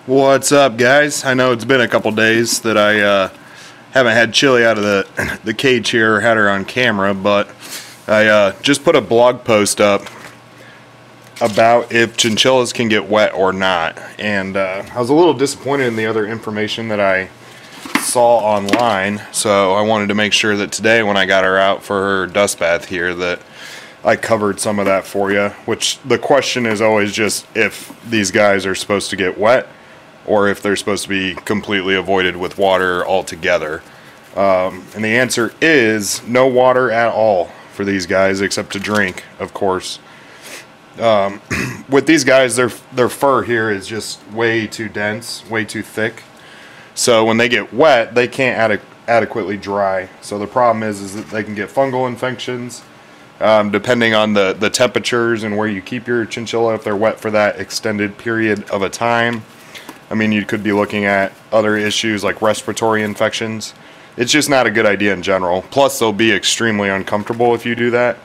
What's up, guys? I know it's been a couple days that I haven't had Chili out of the cage here or had her on camera, but I just put a blog post up about if chinchillas can get wet or not, and I was a little disappointed in the other information that I saw online, so I wanted to make sure that today when I got her out for her dust bath here that I covered some of that for you, which the question is always just if these guys are supposed to get wet or if they're supposed to be completely avoided with water altogether. And the answer is no water at all for these guys except to drink, of course. With these guys, their fur here is just way too dense, way too thick. So when they get wet, they can't adequately dry. So the problem is that they can get fungal infections, depending on the temperatures and where you keep your chinchilla if they're wet for that extended period of a time. I mean, you could be looking at other issues like respiratory infections. It's just not a good idea in general. Plus, they'll be extremely uncomfortable if you do that.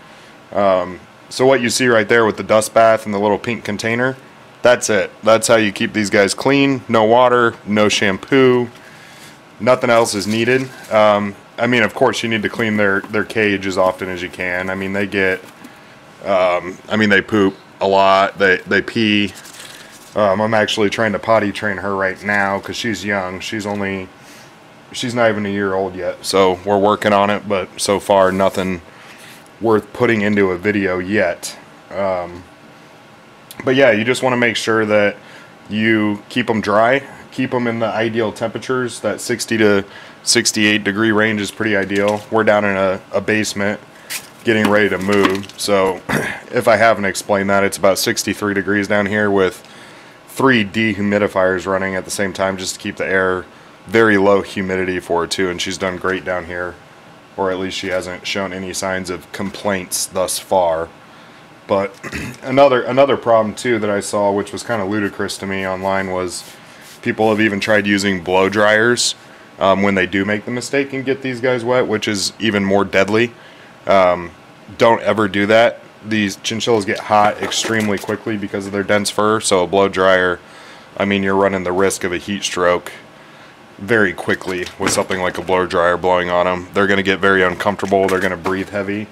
So what you see right there with the dust bath and the little pink container, that's it. That's how you keep these guys clean. No water, no shampoo, nothing else is needed. I mean, of course, you need to clean their cage as often as you can. I mean, they get, they poop a lot. They pee. I'm actually trying to potty train her right now because she's young. She's not even a year old yet. So we're working on it, but so far nothing worth putting into a video yet. But yeah, you just want to make sure that you keep them dry, keep them in the ideal temperatures. That 60 to 68 degree range is pretty ideal. We're down in a basement getting ready to move. So if I haven't explained that, it's about 63 degrees down here with 3 dehumidifiers running at the same time just to keep the air very low humidity for her too, and she's done great down here, or at least she hasn't shown any signs of complaints thus far. But another problem too that I saw, which was kind of ludicrous to me online, was people have even tried using blow dryers when they do make the mistake and get these guys wet, which is even more deadly. Don't ever do that. These chinchillas get hot extremely quickly because of their dense fur, so a blow dryer, I mean, you're running the risk of a heat stroke very quickly with something like a blow dryer blowing on them. They're going to get very uncomfortable. They're going to breathe heavy.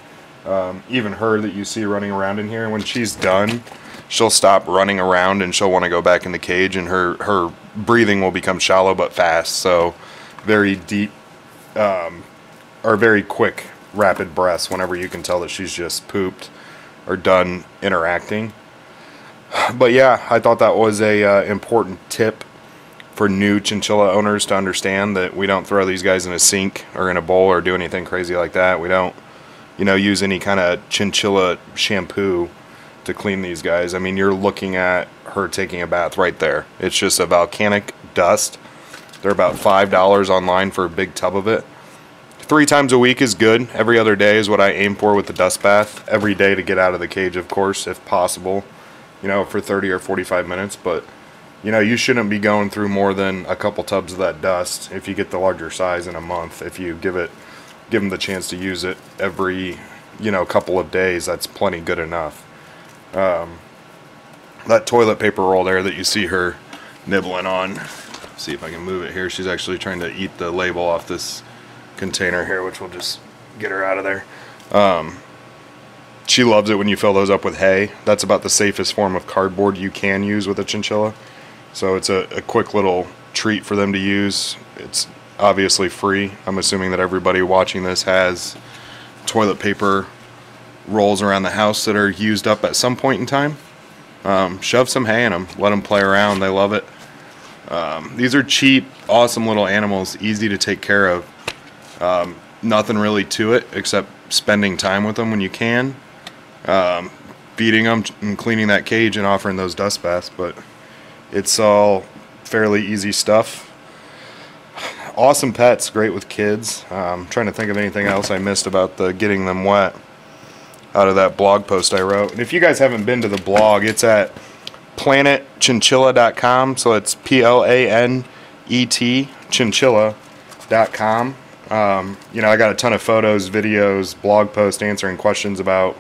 Even her that you see running around in here, when she's done, she'll stop running around and she'll want to go back in the cage, and her breathing will become shallow but fast. So very deep or very quick rapid breaths whenever you can tell that she's just pooped or done interacting. But yeah, I thought that was a important tip for new chinchilla owners to understand, that we don't throw these guys in a sink or in a bowl or do anything crazy like that. We don't, use any kind of chinchilla shampoo to clean these guys. I mean, you're looking at her taking a bath right there. It's just a volcanic dust. They're about $5 online for a big tub of it. 3 times a week is good. Every other day is what I aim for with the dust bath. Every day to get out of the cage, of course, if possible, for 30 or 45 minutes. But, you shouldn't be going through more than a couple tubs of that dust if you get the larger size in a month. If you give them the chance to use it every, couple of days, that's plenty good enough. That toilet paper roll there that you see her nibbling on, see if I can move it here. She's actually trying to eat the label off this container here, which will just get her out of there. She loves it when you fill those up with hay. That's about the safest form of cardboard you can use with a chinchilla. So it's a quick little treat for them to use. It's obviously free. I'm assuming that everybody watching this has toilet paper rolls around the house that are used up at some point in time. Shove some hay in them. Let them play around. They love it. These are cheap, awesome little animals, easy to take care of. Nothing really to it except spending time with them when you can, feeding them and cleaning that cage and offering those dust baths. But it's all fairly easy stuff. Awesome pets, great with kids. Trying to think of anything else I missed about the getting them wet out of that blog post I wrote. And if you guys haven't been to the blog, it's at planetchinchilla.com. So it's PLANET chinchilla.com. I got a ton of photos, videos, blog posts answering questions about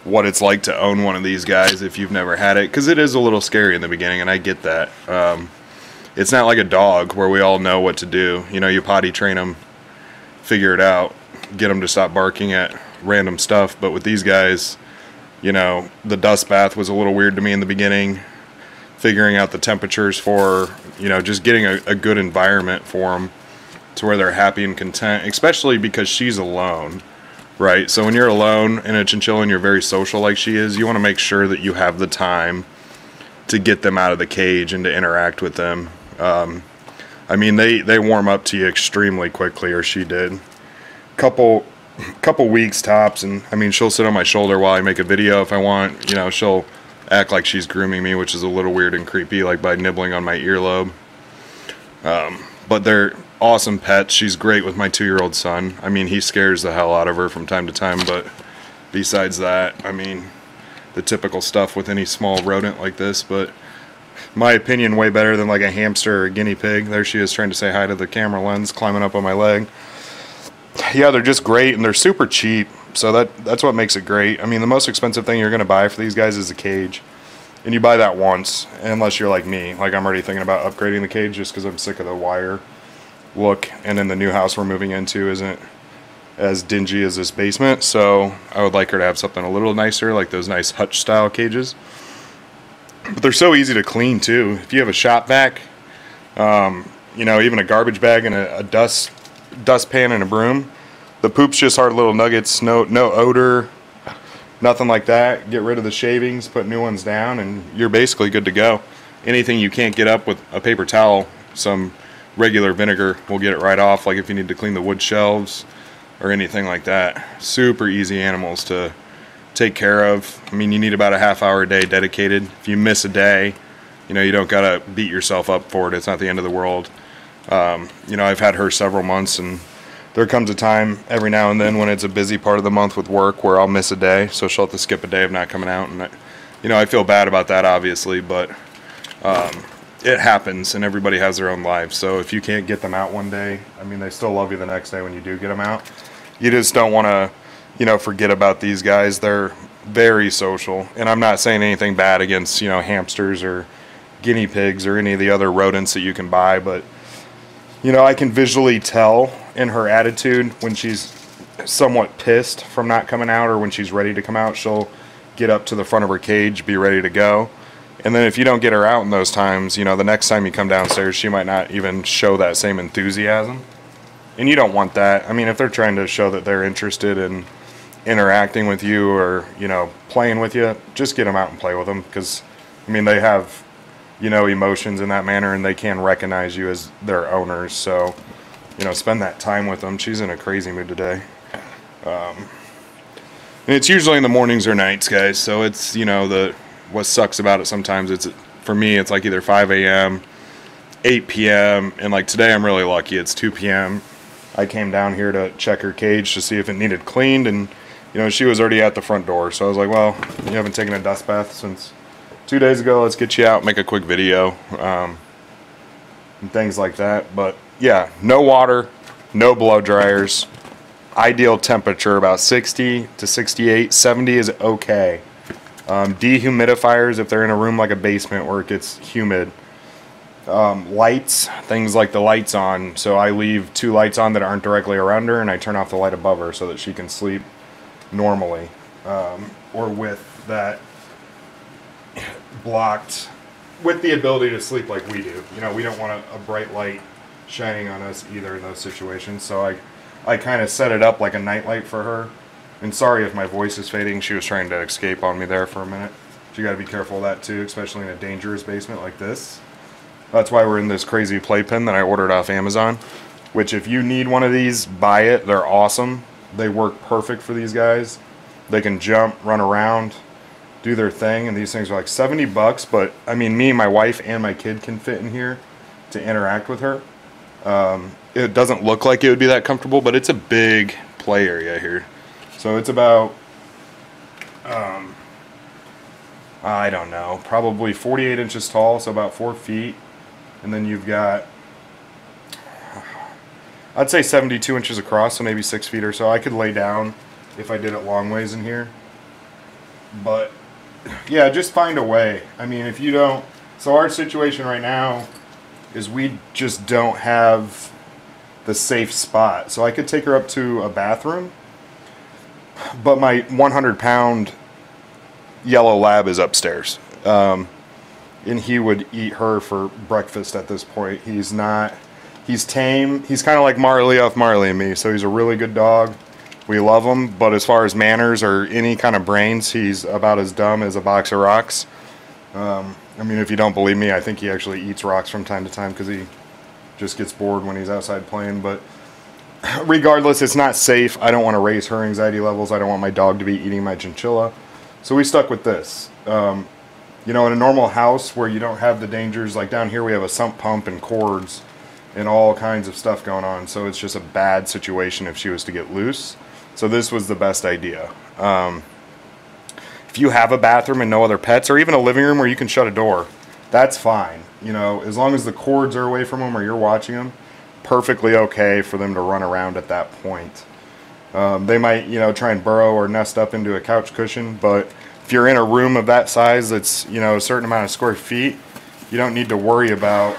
what it's like to own one of these guys if you've never had it, because it is a little scary in the beginning, and I get that. it's not like a dog where we all know what to do. You know, you potty train them, figure it out, get them to stop barking at random stuff. But with these guys, you know, the dust bath was a little weird to me in the beginning. Figuring out the temperatures for, you know, just getting a good environment for them to where they're happy and content, especially because she's alone, right? So when you're alone in a chinchilla and you're very social like she is, you want to make sure that you have the time to get them out of the cage and to interact with them. I mean, they warm up to you extremely quickly, or she did. Couple weeks tops, and I mean, she'll sit on my shoulder while I make a video if I want. You know, she'll act like she's grooming me, which is a little weird and creepy, like by nibbling on my earlobe. But they're awesome pets. She's great with my 2-year-old son. I mean, he scares the hell out of her from time to time, but besides that, I mean, the typical stuff with any small rodent like this. But my opinion, way better than like a hamster or a guinea pig. There she is trying to say hi to the camera lens, climbing up on my leg. Yeah, they're just great, and they're super cheap. So that's what makes it great. I mean, the most expensive thing you're going to buy for these guys is a cage. And you buy that once, unless you're like me. Like, I'm already thinking about upgrading the cage just because I'm sick of the wire look. And then the new house we're moving into isn't as dingy as this basement. So I would like her to have something a little nicer, like those nice hutch-style cages. But they're so easy to clean, too. If you have a shop vac, you know, even a garbage bag and a dustpan and a broom, the poop's just hard little nuggets, no odor, nothing like that. Get rid of the shavings, put new ones down, and you're basically good to go. Anything you can't get up with a paper towel, some regular vinegar will get it right off, like if you need to clean the wood shelves or anything like that. Super easy animals to take care of. I mean, you need about a half-hour a day dedicated. If you miss a day, you know, you don't gotta beat yourself up for it. It's not the end of the world. You know, I've had her several months, and there comes a time every now and then when it's a busy part of the month with work where I'll miss a day, so she'll have to skip a day of not coming out, and you know, I feel bad about that, obviously, but it happens, and everybody has their own lives. So if you can't get them out one day, I mean, they still love you the next day when you do get them out. You just don't want to, you know, forget about these guys. They're very social, and I'm not saying anything bad against, you know, hamsters or guinea pigs or any of the other rodents that you can buy, but you know, I can visually tell in her attitude when she's somewhat pissed from not coming out, or when she's ready to come out, she'll get up to the front of her cage, be ready to go. And then if you don't get her out in those times, you know, the next time you come downstairs, she might not even show that same enthusiasm. And you don't want that. I mean, if they're trying to show that they're interested in interacting with you or, you know, playing with you, just get them out and play with them, because, I mean, they have, you know, emotions in that manner, and they can recognize you as their owners. So, you know, spend that time with them. She's in a crazy mood today. And it's usually in the mornings or nights, guys. So it's, you know, what sucks about it sometimes, it's, for me, it's like either 5 a.m., 8 p.m., and like today I'm really lucky. It's 2 p.m. I came down here to check her cage to see if it needed cleaned, and, you know, she was already at the front door. So I was like, well, you haven't taken a dust bath since 2 days ago, let's get you out, make a quick video, and things like that. But yeah, no water, no blow dryers, ideal temperature about 60 to 68, 70 is okay. Dehumidifiers if they're in a room like a basement where it gets humid. Lights, things like the lights on, so I leave 2 lights on that aren't directly around her, and I turn off the light above her so that she can sleep normally, or with that blocked, with the ability to sleep like we do. You know, we don't want a bright light shining on us either in those situations, so I kind of set it up like a night light for her. And sorry if my voice is fading, she was trying to escape on me there for a minute. You got to be careful of that too, especially in a dangerous basement like this. That's why we're in this crazy playpen that I ordered off Amazon, which if you need one of these, buy it. They're awesome. They work perfect for these guys. They can jump, run around, do their thing, and these things are like 70 bucks, but I mean, me, my wife, and my kid can fit in here to interact with her. It doesn't look like it would be that comfortable, but it's a big play area here. So it's about, I don't know, probably 48 inches tall, so about 4 feet. And then you've got, I'd say 72 inches across, so maybe 6 feet or so. I could lay down if I did it long ways in here. But yeah, just find a way. I mean, if you don't, so our situation right now is we just don't have the safe spot. So I could take her up to a bathroom, but my 100-pound yellow lab is upstairs. And he would eat her for breakfast at this point. He's tame. He's kind of like Marley off Marley and Me. So he's a really good dog. We love him, but as far as manners or any kind of brains, he's about as dumb as a box of rocks. I mean, if you don't believe me, I think he actually eats rocks from time to time because he just gets bored when he's outside playing. But regardless, it's not safe. I don't want to raise her anxiety levels. I don't want my dog to be eating my chinchilla. So we stuck with this. You know, in a normal house where you don't have the dangers, like down here we have a sump pump and cords and all kinds of stuff going on. So it's just a bad situation if she was to get loose. So this was the best idea. If you have a bathroom and no other pets, or even a living room where you can shut a door, that's fine. You know, as long as the cords are away from them or you're watching them, perfectly okay for them to run around at that point. They might, you know, try and burrow or nest up into a couch cushion, but if you're in a room of that size that's, you know, a certain amount of square feet, you don't need to worry about,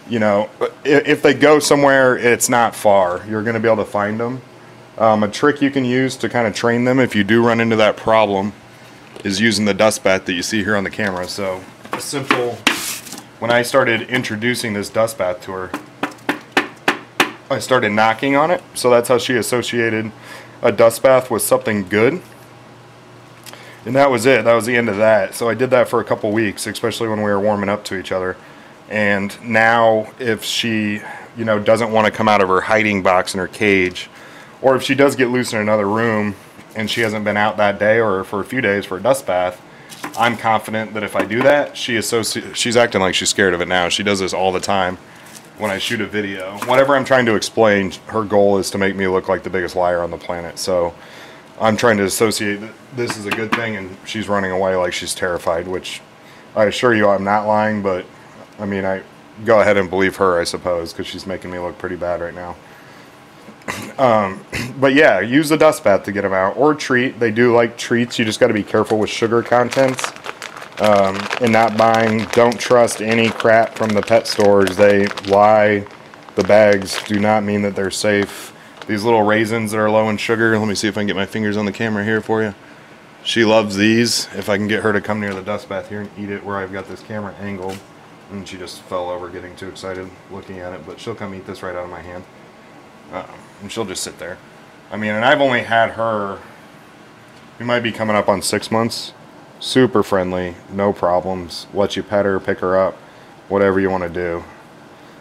you know, if they go somewhere, it's not far. You're going to be able to find them. A trick you can use to kind of train them if you do run into that problem is using the dust bath that you see here on the camera. So a simple, when I started introducing this dust bath to her, I started knocking on it. So that's how she associated a dust bath with something good. And that was it. That was the end of that. So I did that for a couple weeks, especially when we were warming up to each other. And now if she, you know, doesn't want to come out of her hiding box in her cage, or if she does get loose in another room and she hasn't been out that day or for a few days for a dust bath, I'm confident that if I do that, she's acting like she's scared of it now. She does this all the time when I shoot a video. Whatever I'm trying to explain, her goal is to make me look like the biggest liar on the planet. So I'm trying to associate that this is a good thing, and she's running away like she's terrified, which I assure you I'm not lying, but I mean, I go ahead and believe her, I suppose, because she's making me look pretty bad right now. But yeah, use the dust bath to get them out, or treat. They do like treats. You just got to be careful with sugar contents and not buying. Don't trust any crap from the pet stores. They lie. The bags do not mean that they're safe. These little raisins that are low in sugar. Let me see if I can get my fingers on the camera here for you. She loves these. If I can get her to come near the dust bath here and eat it where I've got this camera angled. And she just fell over getting too excited looking at it, but she'll come eat this right out of my hand. And she'll just sit there. I mean, and I've only had her, we might be coming up on 6 months. Super friendly, no problems. Let you pet her, pick her up, whatever you want to do.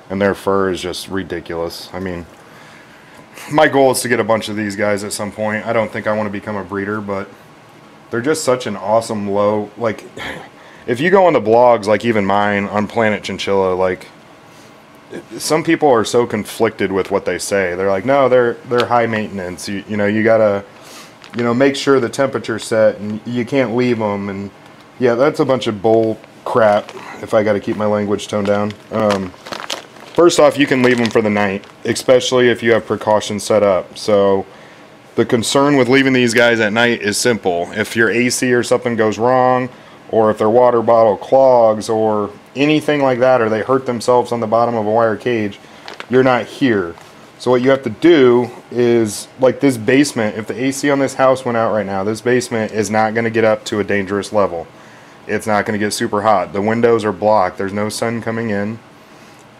And their fur is just ridiculous. I mean, my goal is to get a bunch of these guys at some point. I don't think I want to become a breeder, but they're just such an awesome low, like, if you go on the blogs, like even mine on Planet Chinchilla, like, some people are so conflicted with what they say. They're like, no, they're high maintenance. You know, you gotta, you know, make sure the temperature's set, and you can't leave them. And yeah, that's a bunch of bull crap. If I got to keep my language toned down. First off, you can leave them for the night, especially if you have precautions set up. So the concern with leaving these guys at night is simple. If your AC or something goes wrong, or if their water bottle clogs, or anything like that, or they hurt themselves on the bottom of a wire cage, you're not here. So what you have to do is, like this basement, if the AC on this house went out right now, this basement is not going to get up to a dangerous level. It's not going to get super hot. The windows are blocked. There's no sun coming in.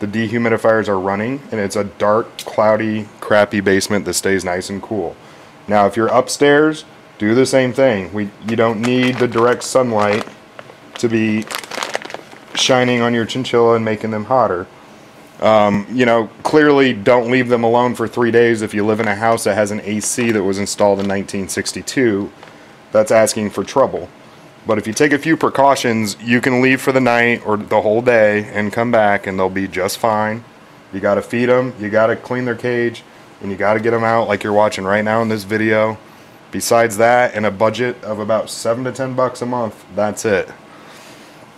The dehumidifiers are running, and it's a dark, cloudy, crappy basement that stays nice and cool. Now, if you're upstairs, do the same thing. You don't need the direct sunlight to be shining on your chinchilla and making them hotter. You know, clearly don't leave them alone for 3 days if you live in a house that has an AC that was installed in 1962. That's asking for trouble. But if you take a few precautions, you can leave for the night or the whole day and come back and they'll be just fine. You got to feed them, you got to clean their cage, and you got to get them out like you're watching right now in this video. Besides that, and a budget of about $7 to $10 a month, that's it.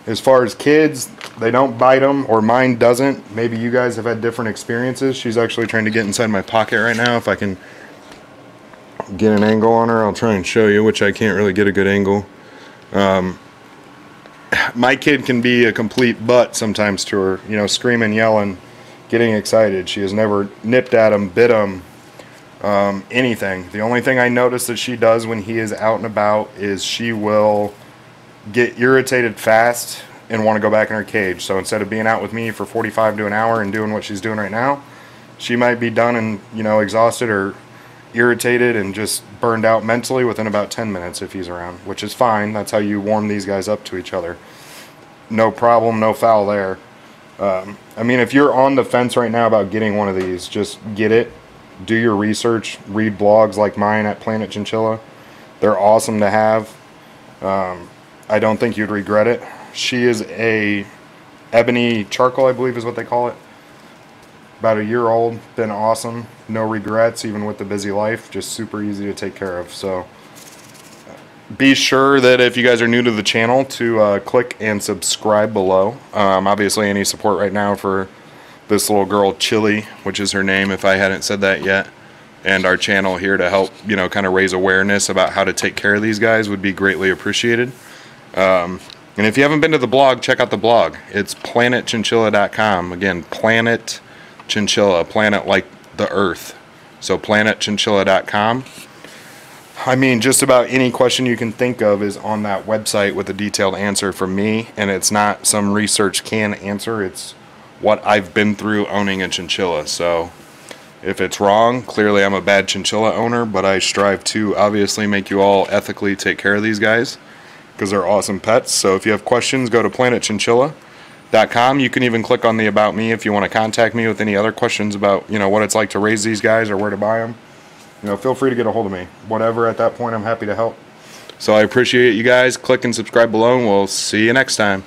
As far as kids, they don't bite them, or mine doesn't. Maybe you guys have had different experiences. She's actually trying to get inside my pocket right now. If I can get an angle on her, I'll try and show you, which I can't really get a good angle. my kid can be a complete butt sometimes to her, you know, screaming, yelling, getting excited. She has never nipped at him, bit him, anything. The only thing I notice that she does when he is out and about is she will get irritated fast and want to go back in her cage. So instead of being out with me for 45 to an hour and doing what she's doing right now, she might be done and, you know, exhausted or irritated and just burned out mentally within about 10 minutes if he's around, which is fine. That's how you warm these guys up to each other. No problem, no foul there. I mean, if you're on the fence right now about getting one of these, just get it. Do your research. Read blogs like mine at Planet Chinchilla. They're awesome to have. I don't think you'd regret it. She is a ebony charcoal, I believe is what they call it. About a year old, been awesome, no regrets even with the busy life, just super easy to take care of. So be sure that if you guys are new to the channel to click and subscribe below. Obviously any support right now for this little girl Chili, which is her name if I hadn't said that yet, and our channel here to help, you know, kind of raise awareness about how to take care of these guys would be greatly appreciated. And if you haven't been to the blog, check out the blog. It's planetchinchilla.com. Again, Planet Chinchilla, planet like the earth. So planetchinchilla.com. I mean, just about any question you can think of is on that website with a detailed answer from me, and it's not some research can answer, it's what I've been through owning a chinchilla. So if it's wrong, clearly I'm a bad chinchilla owner, but I strive to obviously make you all ethically take care of these guys because they're awesome pets. So if you have questions, go to planetchinchilla.com. You can even click on the About Me if you want to contact me with any other questions about, you know, what it's like to raise these guys or where to buy them. You know, feel free to get a hold of me. Whatever, at that point, I'm happy to help. So I appreciate you guys. Click and subscribe below, and we'll see you next time.